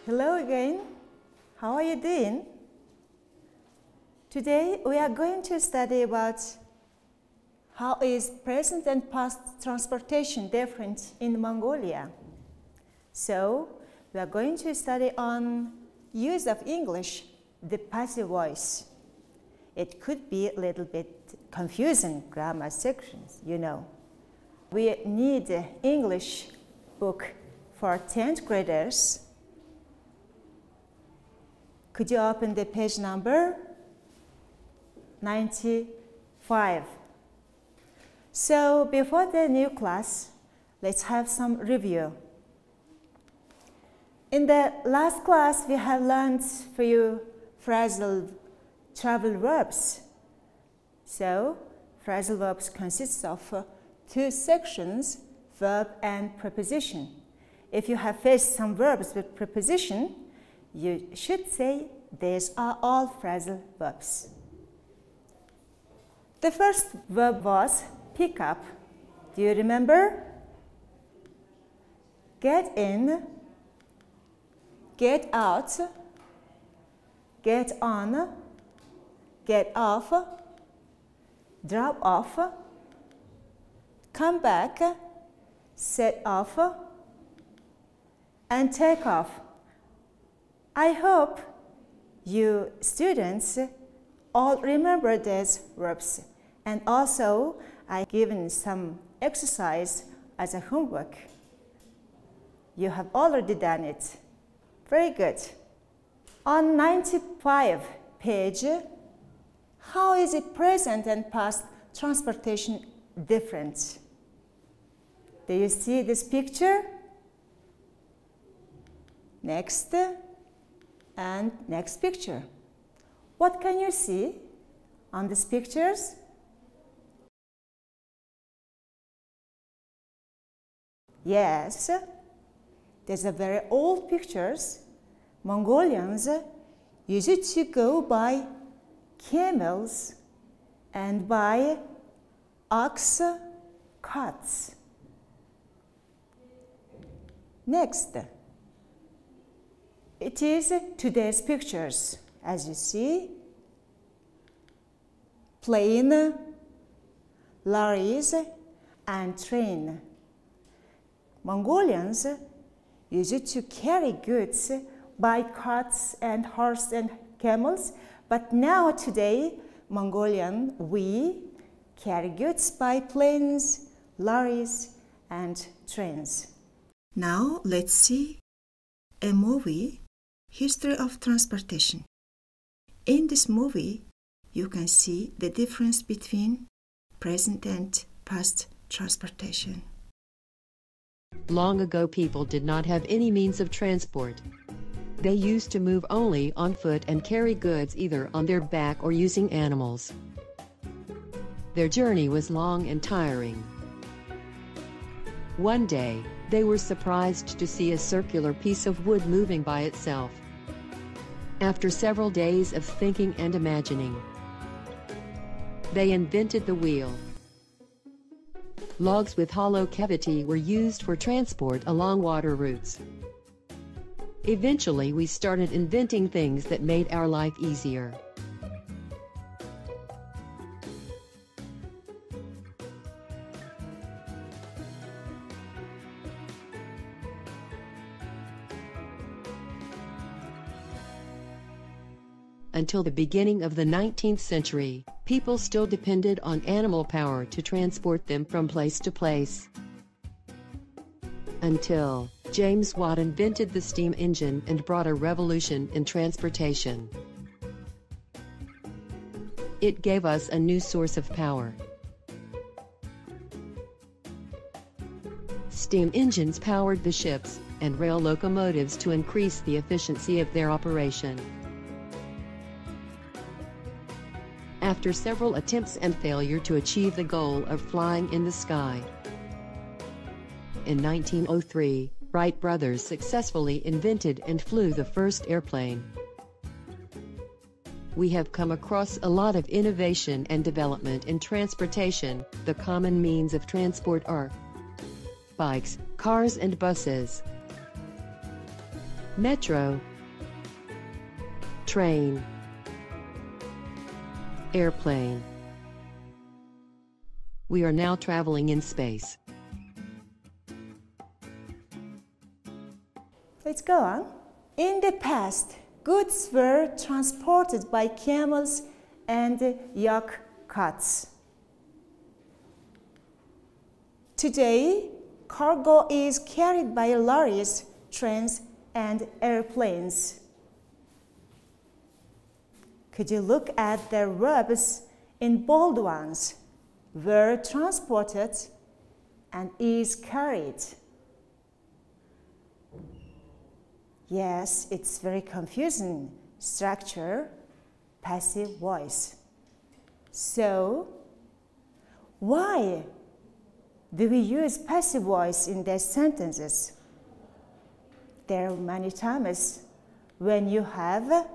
Hello again. How are you doing? Today we are going to study about how is present and past transportation different in Mongolia. So we are going to study on use of English, the passive voice. It could be a little bit confusing grammar sections, you know. We need an English book for 10th graders. Could you open the page number 95? So before the new class, let's have some review. In the last class, we have learned few phrasal travel verbs. So phrasal verbs consist of two sections, verb and preposition. If you have faced some verbs with preposition, you should say these are all phrasal verbs. The first verb was pick up. Do you remember? Get in, get out, get on, get off, drop off, come back, set off, and take off. I hope you students all remember these verbs, and also I've given some exercise as a homework. You have already done it. Very good. On 95 page, how is it present and past transportation different? Do you see this picture? Next, and next picture. What can you see on these pictures? Yes, there's a very old pictures. Mongolians used to go by camels and by ox carts. Next, it is today's pictures. As you see, plane, lorries, and train. Mongolians used to carry goods by carts and horse and camels, but now today, Mongolian, we carry goods by planes, lorries, and trains. Now let's see a movie, History of Transportation. In this movie, you can see the difference between present and past transportation. Long ago, people did not have any means of transport. They used to move only on foot and carry goods either on their back or using animals. Their journey was long and tiring. One day, they were surprised to see a circular piece of wood moving by itself. After several days of thinking and imagining, they invented the wheel. Logs with hollow cavity were used for transport along water routes. Eventually, we started inventing things that made our life easier. Until the beginning of the 19th century, people still depended on animal power to transport them from place to place. Until James Watt invented the steam engine and brought a revolution in transportation. It gave us a new source of power. Steam engines powered the ships and rail locomotives to increase the efficiency of their operation. After several attempts and failure to achieve the goal of flying in the sky, in 1903, Wright brothers successfully invented and flew the first airplane. We have come across a lot of innovation and development in transportation. The common means of transport are bikes, cars, and buses. metro, train, airplane. We are now traveling in space. Let's go on. In the past, goods were transported by camels and yak carts. Today, cargo is carried by lorries, trains, and airplanes. Could you look at the verbs in bold ones? Were transported and is carried. Yes, it's very confusing structure, passive voice. So, why do we use passive voice in these sentences? There are many times when you have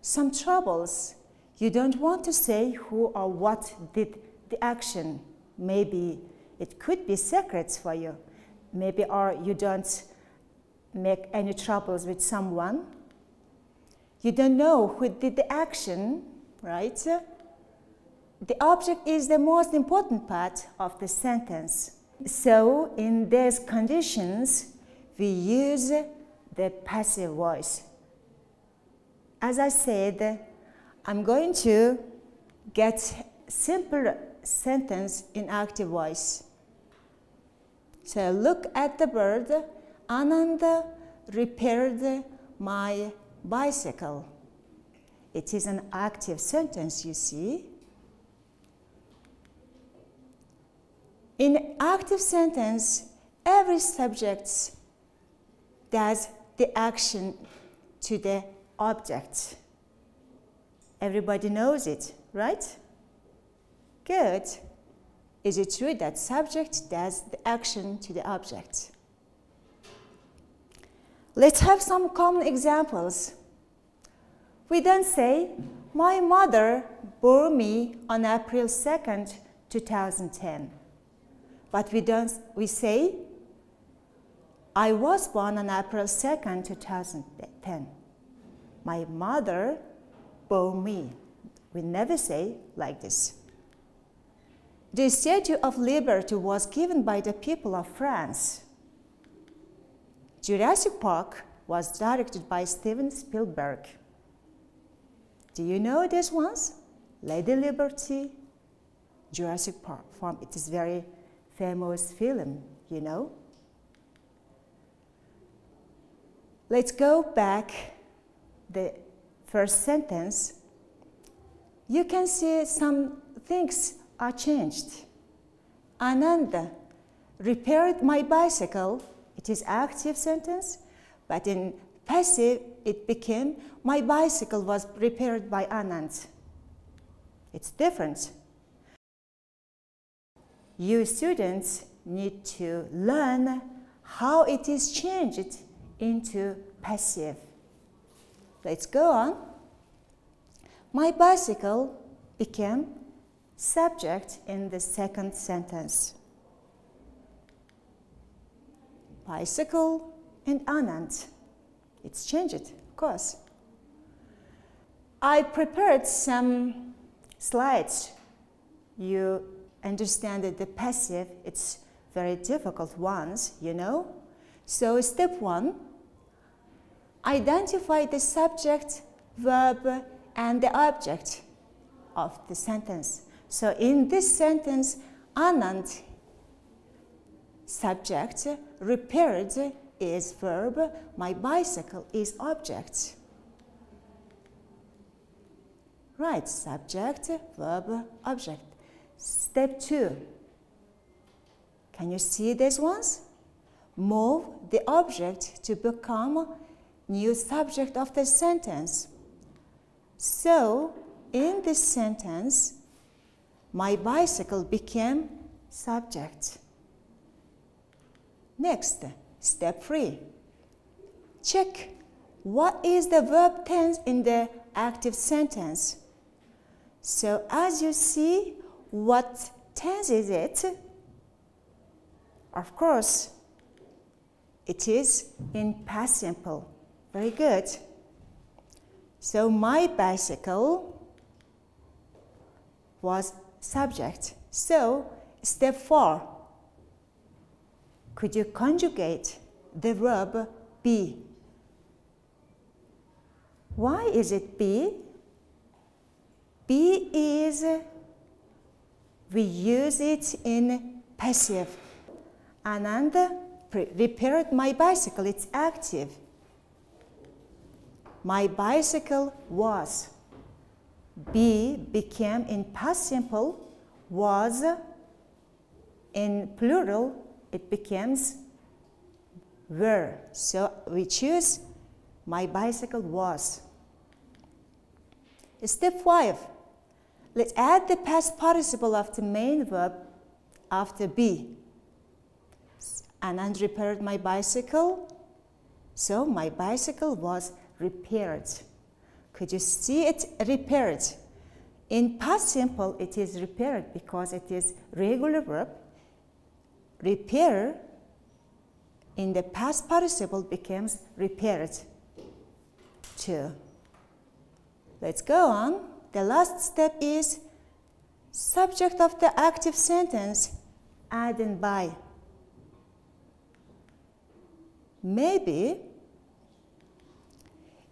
some troubles. You don't want to say who or what did the action. Maybe it could be secrets for you. Maybe or you don't make any troubles with someone. You don't know who did the action, right? The object is the most important part of the sentence. So in these conditions, we use the passive voice. As I said, I'm going to get simple sentence in active voice. So look at the bird. Ananda repaired my bicycle. It is an active sentence, you see. In active sentence, every subject does the action to the object. Everybody knows it, right? Good. Is it true that subject does the action to the object? Let's have some common examples. We then say, my mother bore me on April 2nd, 2010. But we say, I was born on April 2nd, 2010. My mother bore me. We never say like this. The Statue of Liberty was given by the people of France. Jurassic Park was directed by Steven Spielberg. Do you know these ones? Lady Liberty, Jurassic Park. It is a very famous film, you know. Let's go back the first sentence. You can see some things are changed. Ananda repaired my bicycle. It is active sentence, but in passive it became my bicycle was repaired by Anand. It's different. You students need to learn how it is changed into passive. Let's go on. My bicycle became subject in the second sentence. Bicycle and Anand. It's changed, of course. I prepared some slides. You understand that the passive, it's very difficult ones, you know. So step 1, identify the subject, verb, and the object of the sentence. So in this sentence, Anand, subject, repaired is verb, my bicycle is object. Right, subject, verb, object. Step 2. Can you see these ones? Move the object to become new subject of the sentence. So, in this sentence, my bicycle became subject. Next, step 3. Check what is the verb tense in the active sentence. So, as you see, what tense is it? Of course, it is in past simple Very good. So my bicycle was subject. So step 4. Could you conjugate the verb be? Why is it be? Be is, we use it in passive. Anand repaired my bicycle, it's active. My bicycle was. Be became in past simple, was in plural, it becomes were. So we choose my bicycle was. Step 5. Let's add the past participle of the main verb after be. Anand repaired my bicycle. So my bicycle was repaired. Could you see it? Repaired. In past simple, it is repaired because it is regular verb. Repair in the past participle becomes repaired too. Let's go on. The last step is subject of the active sentence add and by. Maybe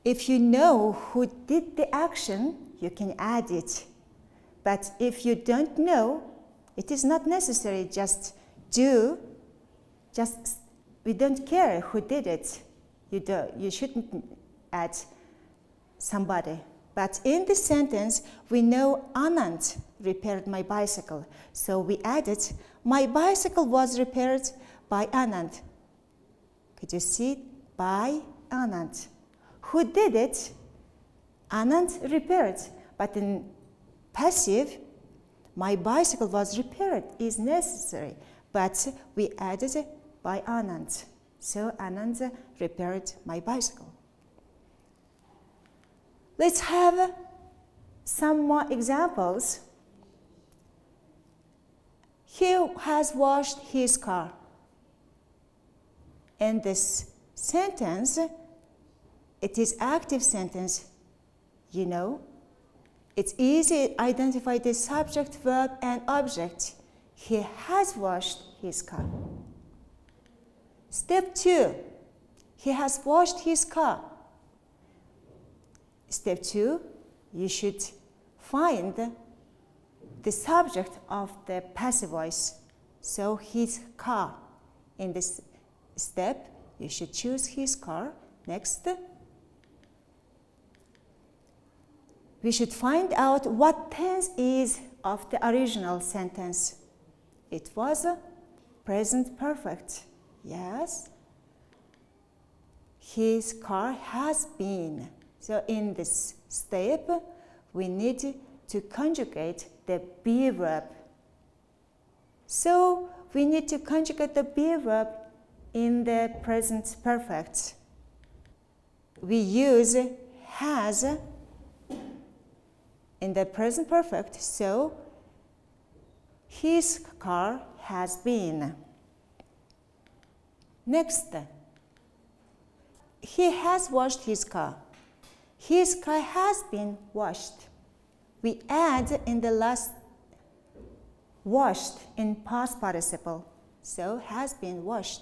if you know who did the action, you can add it. But if you don't know, it is not necessary, just do. We don't care who did it. You shouldn't add somebody. But in this sentence, we know Anand repaired my bicycle. So we added, my bicycle was repaired by Anand. Could you see? By Anand. Who did it? Anand repaired. But in passive, my bicycle was repaired is necessary. But we added by Anand. So Anand repaired my bicycle. Let's have some more examples. He has washed his car. In this sentence, it is active sentence, you know. It's easy to identify the subject, verb, and object. He has washed his car. Step 2, he has washed his car. Step 2, you should find the subject of the passive voice. So his car. In this step, you should choose his car. Next, we should find out what tense is of the original sentence. It was a present perfect. Yes. His car has been. So in this step, we need to conjugate the be verb. So we need to conjugate the be verb in the present perfect. We use has in the present perfect, so his car has been. Next, he has washed his car. His car has been washed. We add in the last washed in past participle. So has been washed.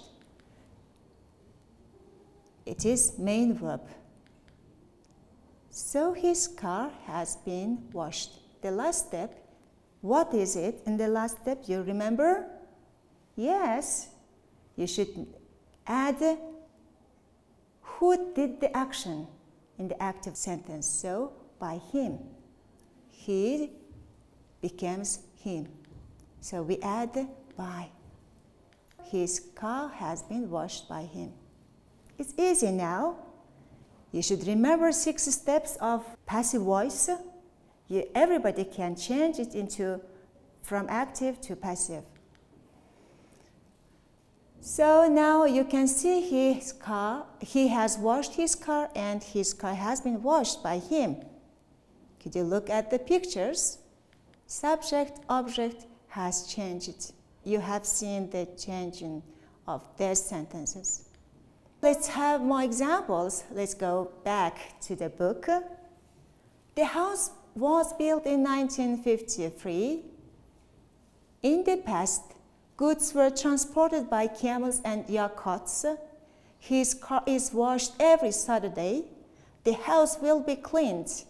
It is main verb. So his car has been washed. The last step, what is it in the last step? You remember? Yes, you should add who did the action in the active sentence. So by him. He becomes him. So we add by. His car has been washed by him. It's easy now. You should remember 6 steps of passive voice. Everybody can change it into from active to passive. So now you can see his car. He has washed his car and his car has been washed by him. Could you look at the pictures? Subject, object has changed. You have seen the changing of their sentences. Let's have more examples. Let's go back to the book. The house was built in 1953. In the past, goods were transported by camels and yachts. His car is washed every Saturday. The house will be cleaned.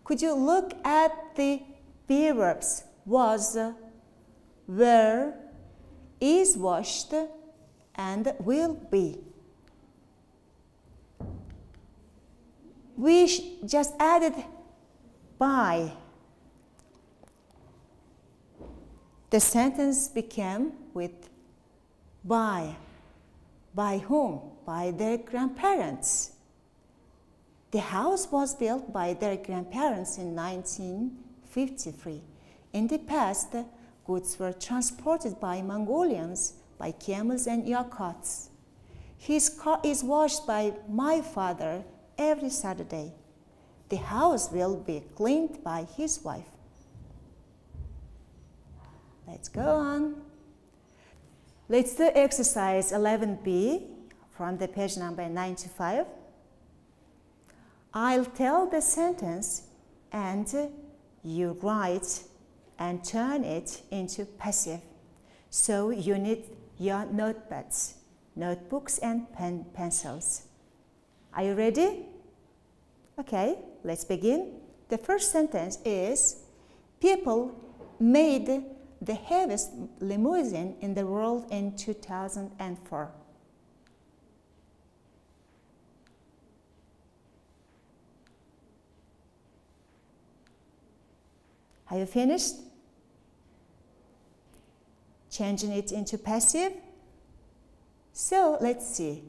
Could you look at the be verbs was, were, is washed, and will be. We just added by. The sentence became with by. By whom? By their grandparents. The house was built by their grandparents in 1953. In the past, goods were transported by Mongolians by camels and yachts. His car is washed by my father every Saturday. The house will be cleaned by his wife. Let's go on. Let's do exercise 11b from the page number 95. I'll tell the sentence and you write and turn it into passive. So you need your notebooks and pencils. Are you ready? Okay, let's begin. The first sentence is, people made the heaviest limousine in the world in 2004. Have you finished? Changing it into passive? So let's see.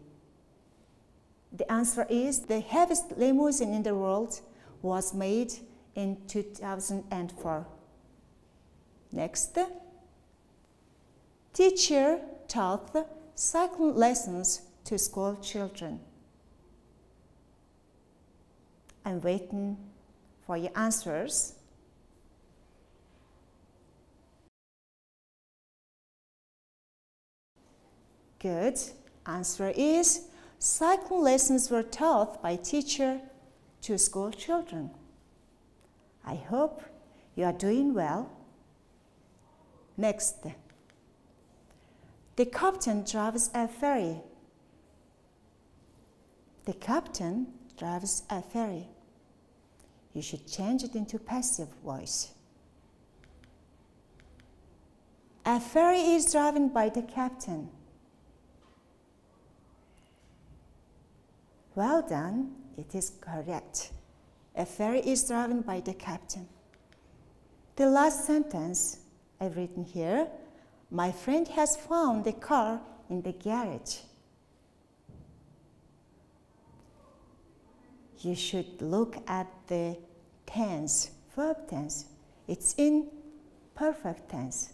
The answer is the heaviest limousine in the world was made in 2004. Next. Teacher taught cycling lessons to school children. I'm waiting for your answers. Good. Answer is, cycling lessons were taught by teacher to school children. I hope you are doing well. Next. The captain drives a ferry. The captain drives a ferry. You should change it into passive voice. A ferry is driven by the captain. Well done, it is correct. A ferry is driven by the captain. The last sentence I've written here, my friend has found the car in the garage. You should look at the tense, verb tense. It's in perfect tense.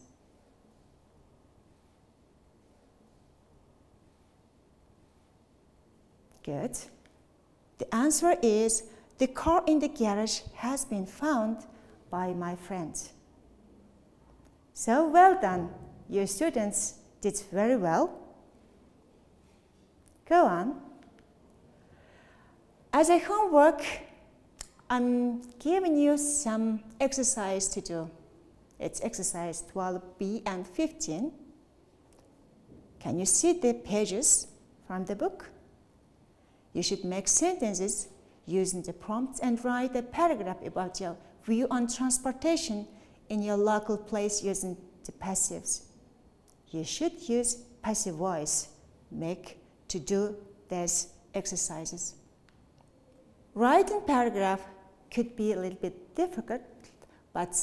Good. The answer is, the car in the garage has been found by my friend. So well done. Your students did very well. Go on. As a homework, I'm giving you some exercise to do. It's exercise 12b and 15. Can you see the pages from the book? You should make sentences using the prompts and write a paragraph about your view on transportation in your local place using the passives. You should use passive voice to do these exercises. Writing paragraph could be a little bit difficult, but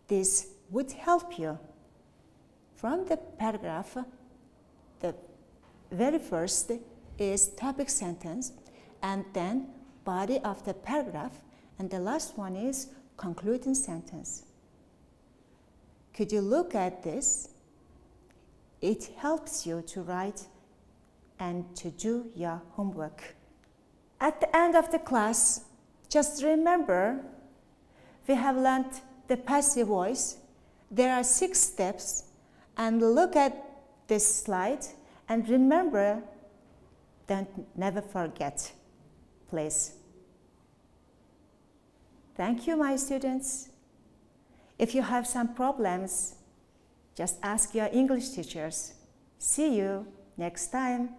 this would help you. From the paragraph, the very first is topic sentence, and then body of the paragraph, and the last one is concluding sentence. Could you look at this? It helps you to write and to do your homework. At the end of the class, just remember, we have learned the passive voice. There are 6 steps, and look at this slide and remember never forget, please. Thank you, my students. If you have some problems, just ask your English teachers. See you next time.